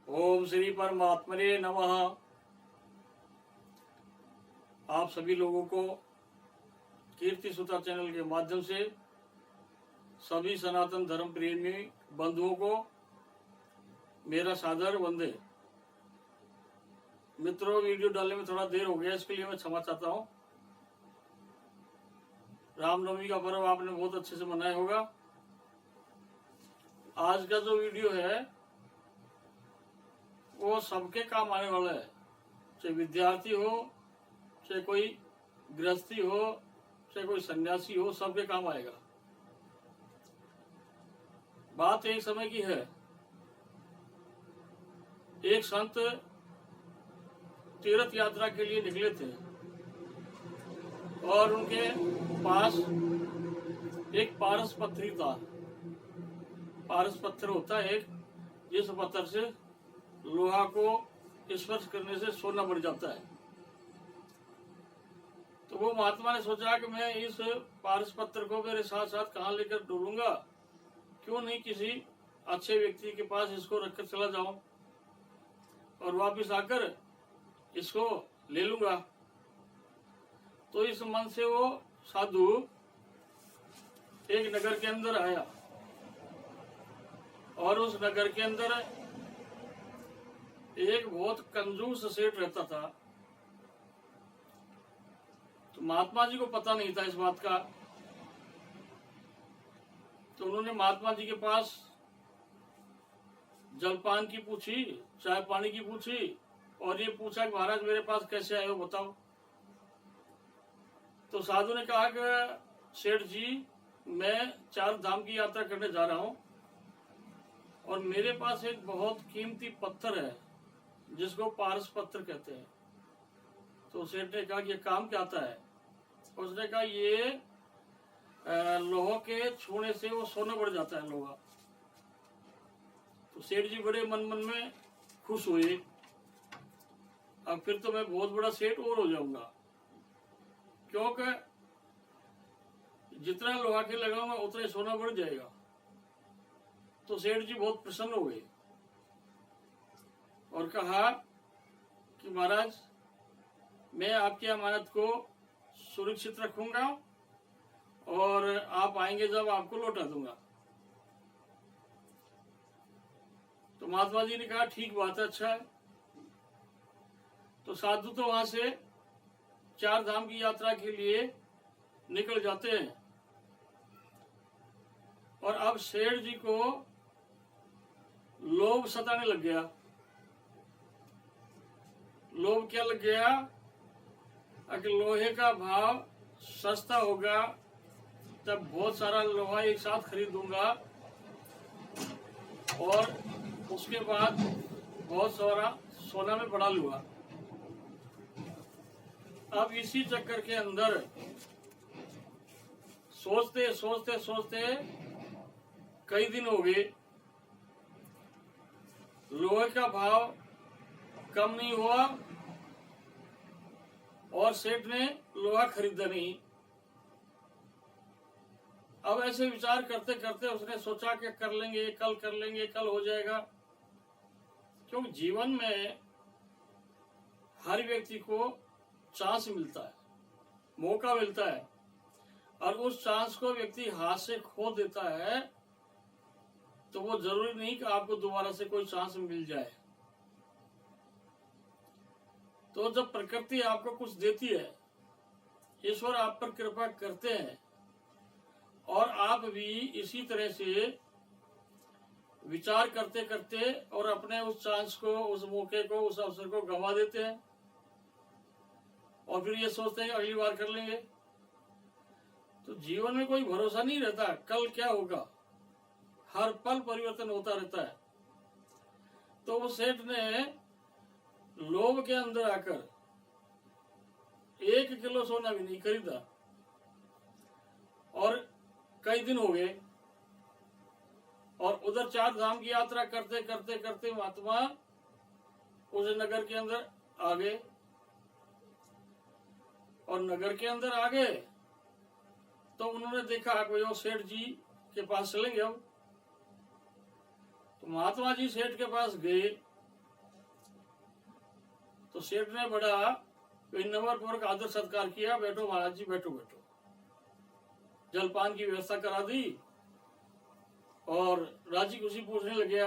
ओम श्री परमात्मने नमः। आप सभी लोगों को कीर्ति सुता चैनल के माध्यम से सभी सनातन धर्म प्रेमी बंधुओं को मेरा सादर वंदे। मित्रों, वीडियो डालने में थोड़ा देर हो गया, इसके लिए मैं क्षमा चाहता हूँ। रामनवमी का पर्व आपने बहुत अच्छे से मनाया होगा। आज का जो वीडियो है वो सबके काम आने वाला है, चाहे विद्यार्थी हो, चाहे कोई गृहस्थी हो, चाहे कोई सन्यासी हो, सबके काम आएगा। बात एक समय की है। एक संत तीर्थ यात्रा के लिए निकले थे और उनके पास एक पारस पत्थरी था। पारस पत्थर होता है एक, जिस पत्थर से लोहा को स्पर्श करने से सोना बढ़ जाता है। तो वो महात्मा ने सोचा कि मैं इस पारस पत्थर को मेरे साथ साथ कहाँ लेकर डोलूंगा, क्यों नहीं किसी अच्छे व्यक्ति के पास इसको रखकर चला जाऊं और वापस आकर इसको ले लूंगा। तो इस मन से वो साधु एक नगर के अंदर आया और उस नगर के अंदर एक बहुत कंजूस सेठ रहता था। तो महात्मा जी को पता नहीं था इस बात का। तो उन्होंने महात्मा जी के पास जलपान की पूछी, चाय पानी की पूछी और ये पूछा कि महाराज मेरे पास कैसे आए हो बताओ। तो साधु ने कहा कि सेठ जी, मैं 4 धाम की यात्रा करने जा रहा हूं और मेरे पास एक बहुत कीमती पत्थर है जिसको पारस पत्थर कहते हैं। तो सेठ ने कहा कि ये काम क्या आता है। उसने कहा ये लोहे के छूने से वो सोना बढ़ जाता है, लोहा। तो सेठ जी बड़े मन मन में खुश हुए। अब फिर तो मैं बहुत बड़ा सेठ और हो जाऊंगा, क्योंकि जितना लोहा के लगाऊंगा उतना ही सोना बढ़ जाएगा। तो सेठ जी बहुत प्रसन्न हो गए और कहा कि महाराज, मैं आपकी अमानत को सुरक्षित रखूंगा और आप आएंगे जब आपको लौटा दूंगा। तो महात्मा जी ने कहा ठीक बात है, अच्छा है। तो साधु तो वहां से 4 धाम की यात्रा के लिए निकल जाते हैं और अब सेठ जी को लोभ सताने लग गया। लोभ क्या लग गया? अगर लोहे का भाव सस्ता होगा तब बहुत सारा लोहा एक साथ खरीदूंगा और उसके बाद बहुत सारा सोना में बढ़ा लूंगा। अब इसी चक्कर के अंदर सोचते सोचते सोचते कई दिन हो गए, लोहे का भाव कम नहीं हुआ और सेठ ने लोहा खरीदा नहीं। अब ऐसे विचार करते करते उसने सोचा कि कर लेंगे, कल कर लेंगे, कल हो जाएगा। क्योंकि जीवन में हर व्यक्ति को चांस मिलता है, मौका मिलता है और उस चांस को व्यक्ति हाथ से खो देता है तो वो जरूरी नहीं कि आपको दोबारा से कोई चांस मिल जाए। तो जब प्रकृति आपको कुछ देती है, ईश्वर आप पर कृपा करते हैं और आप भी इसी तरह से विचार करते करते और अपने उस चांस को, उस मौके को, उस अवसर को गंवा देते हैं और फिर ये सोचते हैं अगली बार कर लेंगे। तो जीवन में कोई भरोसा नहीं रहता कल क्या होगा, हर पल परिवर्तन होता रहता है। तो उस सेठ ने लोभ के अंदर आकर 1 किलो सोना भी नहीं खरीदा और कई दिन हो गए और उधर 4 धाम की यात्रा करते करते करते महात्मा उस नगर के अंदर आ गए और नगर के अंदर आ गए तो उन्होंने देखा कि वो सेठ जी के पास चलेंगे। अब तो महात्मा जी सेठ के पास गए सेठ ने बड़ा विनम्र पूर्वक आदर सत्कार किया। बैठो महाराज जी, बैठो बैठो। जलपान की व्यवस्था करा दी और राजी खुशी पूछने लग गया,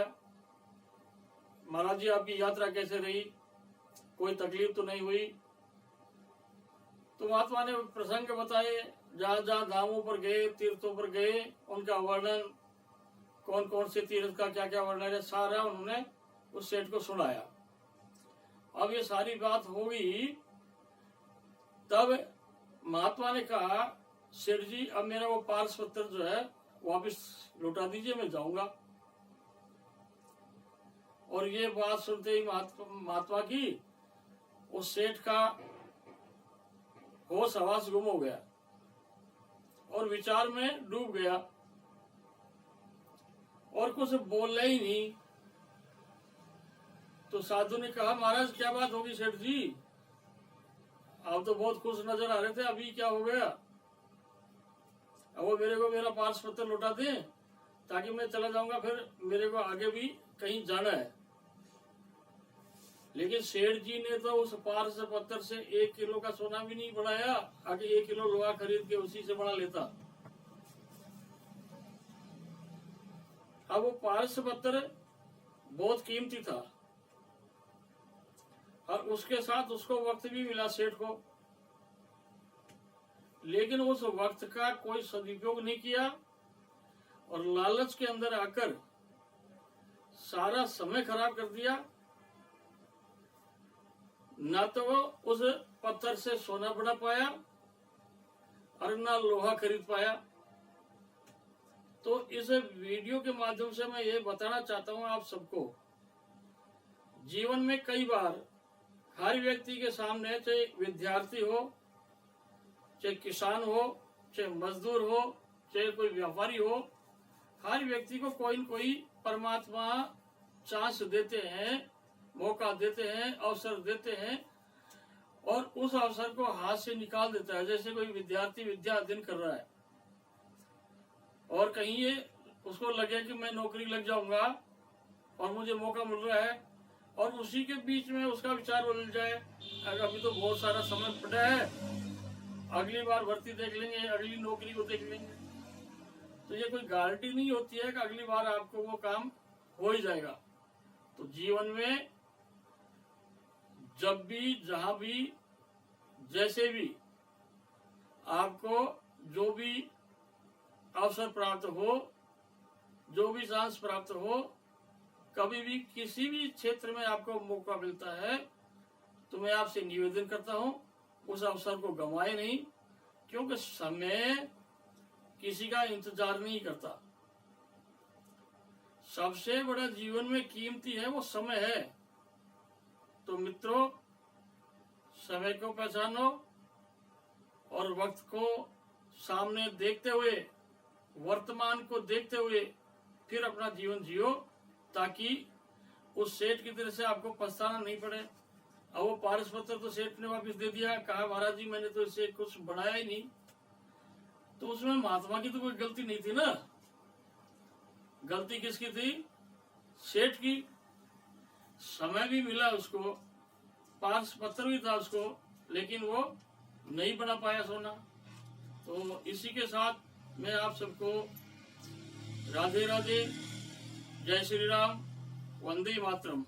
महाराज जी आपकी यात्रा कैसे रही, कोई तकलीफ तो नहीं हुई? तो महात्मा ने प्रसंग बताए, जहाँ जहाँ धामों पर गए, तीर्थों पर गए, उनका वर्णन, कौन कौन से तीर्थ का क्या क्या वर्णन है, सारा उन्होंने उस सेठ को सुनाया। अब ये सारी बात हो गई, तब महात्मा ने कहा, सेठ जी अब मेरा वो पारस पत्र जो है वापस लौटा दीजिए, मैं जाऊंगा। और ये बात सुनते ही महात्मा की उस सेठ का होश हवास गुम हो गया और विचार में डूब गया और कुछ बोलना ही नहीं। तो साधु ने कहा, महाराज क्या बात होगी सेठ जी, आप तो बहुत खुश नजर आ रहे थे, अभी क्या हो गया? अब वो मेरे को मेरा पारस पत्र लौटा दें ताकि मैं चला जाऊंगा, फिर मेरे को आगे भी कहीं जाना है। लेकिन सेठ जी ने तो उस पारस पत्र से 1 किलो का सोना भी नहीं बढ़ाया, आगे 1 किलो लोहा खरीद के उसी से बना लेता। अब वो पारस पत्र बहुत कीमती था और उसके साथ उसको वक्त भी मिला सेठ को, लेकिन उस वक्त का कोई सदुपयोग नहीं किया और लालच के अंदर आकर सारा समय खराब कर दिया। ना तो वो उस पत्थर से सोना बना पाया और ना लोहा खरीद पाया। तो इस वीडियो के माध्यम से मैं ये बताना चाहता हूं आप सबको, जीवन में कई बार हर व्यक्ति के सामने, चाहे विद्यार्थी हो, चाहे किसान हो, चाहे मजदूर हो, चाहे कोई व्यापारी हो, हर व्यक्ति को कोई न कोई परमात्मा चांस देते हैं, मौका देते हैं, अवसर देते हैं और उस अवसर को हाथ से निकाल देता है। जैसे कोई विद्यार्थी विद्या अध्ययन कर रहा है और कहीं ये उसको लगे कि मैं नौकरी लग जाऊंगा और मुझे मौका मिल रहा है, और उसी के बीच में उसका विचार बदल जाए, अभी तो बहुत सारा समय पड़ा है, अगली बार भर्ती देख लेंगे, अगली नौकरी को देख लेंगे। तो ये कोई गारंटी नहीं होती है कि अगली बार आपको वो काम हो ही जाएगा। तो जीवन में जब भी, जहां भी, जैसे भी आपको जो भी अवसर प्राप्त हो, जो भी चांस प्राप्त हो, कभी भी किसी भी क्षेत्र में आपको मौका मिलता है, तो मैं आपसे निवेदन करता हूं उस अवसर को गंवाए नहीं, क्योंकि समय किसी का इंतजार नहीं करता। सबसे बड़ा जीवन में कीमती है वो समय है। तो मित्रों, समय को पहचानो और वक्त को सामने देखते हुए, वर्तमान को देखते हुए फिर अपना जीवन जियो, ताकि उस सेठ की तरह से आपको पछताना नहीं पड़े। अब वो पारस पत्र तो सेठ ने वापस दे दिया, कहा महाराज जी मैंने तो इससे कुछ बढ़ाया ही नहीं। तो उसमें महात्मा की तो कोई गलती नहीं थी ना, गलती किसकी थी? सेठ की। समय भी मिला उसको, पारस पत्र भी था उसको, लेकिन वो नहीं बना पाया सोना। तो इसी के साथ मैं आप सबको राधे राधे, जय श्री राम, वंदे मातरम।